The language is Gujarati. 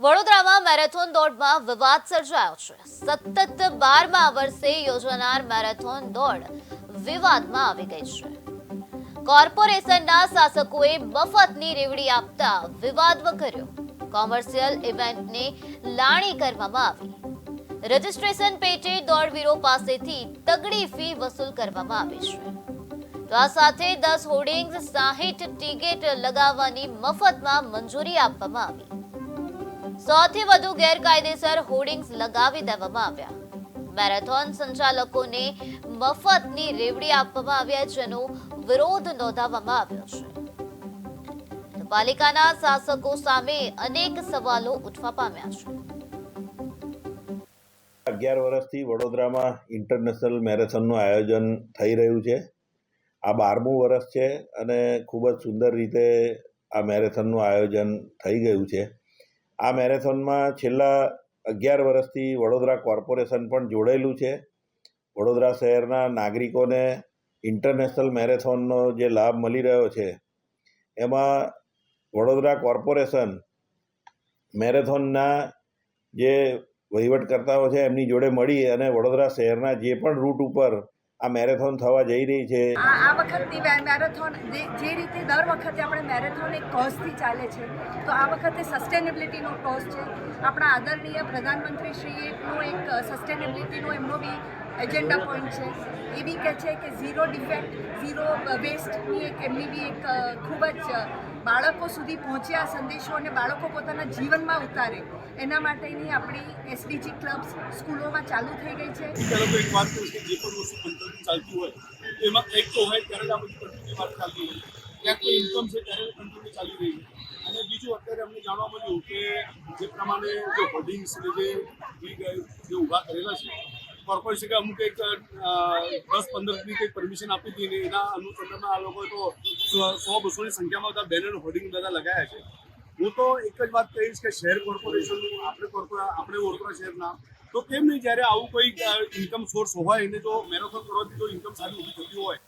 વડોદરામાં મેરેથોન દોડમાં વિવાદ સર્જાયો છે। સતત 12મા વર્ષે યોજાનાર મેરેથોન દોડ વિવાદમાં આવી ગઈ છે। કોર્પોરેશનના શાસકોએ મફતની રેવડી આપતા વિવાદ વકર્યો। કોમર્શિયલ ઇવેન્ટને લાણી કરવામાં આવી। રજિસ્ટ્રેશન પેટે દોડવીરો પાસેથી તગડી ફી વસૂલ કરવામાં આવી છે। તો આ સાથે 10 હોર્ડિંગ્સ 60 ટિકિટ લગાવવાની મફતમાં મંજૂરી આપવામાં આવી। 100 થી વધુ ગેરકાયદેસર હોર્ડિંગ્સ લગાવી દેવામાં આવ્યા। મેરેથોન સંચાલકોને મફતની રેવડી આપવામાં આવ્યા, જેનો વિરોધ નોંધાવવામાં આવ્યો છે। પાલિકાના શાસકો સામે અનેક સવાલો ઉઠવા પામ્યા છે। 11 વર્ષથી વડોદરામાં ઇન્ટરનેશનલ મેરેથોનનું આયોજન થઈ રહ્યું છે। આ 12મું વર્ષ છે અને ખૂબ જ સુંદર રીતે આ મેરેથોનનું આયોજન થઈ ગયું છે। આ મેરેથોનમાં છેલ્લા 11 વર્ષથી વડોદરા કોર્પોરેશન પણ જોડાયેલું છે। વડોદરા શહેરના નાગરિકોને ઇન્ટરનેશનલ મેરેથોનનો જે લાભ મળી રહ્યો છે, એમાં વડોદરા કોર્પોરેશન મેરેથોનના જે વહીવટકર્તાઓ છે એમની જોડે મળી અને વડોદરા શહેરના જે પણ રૂટ ઉપર આ મેરેથોન થવા જઈ રહી છે, આ વખતની મેરેથોન જે રીતે દર વખતે આપણે મેરેથોન એક કોઝથી ચાલે છે, તો આ વખતે સસ્ટેનેબિલિટીનો કોઝ છે। આપણા આદરણીય પ્રધાનમંત્રીશ્રીનો એક સસ્ટેનેબિલિટીનો એમનો બી એજન્ડા પોઈન્ટ છે। એ બી કહે છે કે ઝીરો ડિફેક્ટ ઝીરો વેસ્ટની એક એમની બી એક ખૂબ જ બાળકો સુધી પહોંચે આ સંદેશો અને બાળકો પોતાના જીવનમાં ઉતારે એના માટેની આપણી એસડીજી ક્લબ્સ સ્કૂલોમાં ચાલુ થઈ ગઈ છે। એક વાત કરું કે જે પણ વસ્તુ કંટ્રોલ ચાલતી હોય એમાં એક તો હોય ત્યારે આ બધી કંટ્રોલની વાત ચાલતી હોય, ક્યાંક કોઈ ઇન્કમ છે ત્યારે કંટ્રોલની ચાલી રહી છે। અને બીજું અત્યારે અમને જાણવા મળ્યું કે જે પ્રમાણે જે હોર્ડિંગ્સ જે ઊભા કરેલા છે કોર્પોરેશને અમુક એક 10-15ની કંઈક પરમિશન આપી હતી ને એના અનુસંધાનમાં આ લોકોએ તો 100-200ની સંખ્યામાં બધા બેનર હોર્ડિંગ બધા લગાવ્યા છે। હું તો એક જ વાત કહીશ કે શહેર કોર્પોરેશનનું આપણે વડોદરા શહેરના તો કેમ નહીં, જ્યારે આવું કોઈ ઇન્કમ સોર્સ હોય એને જો મેરેથોન કરવાથી જો ઇન્કમ સારી ઊભી થતી હોય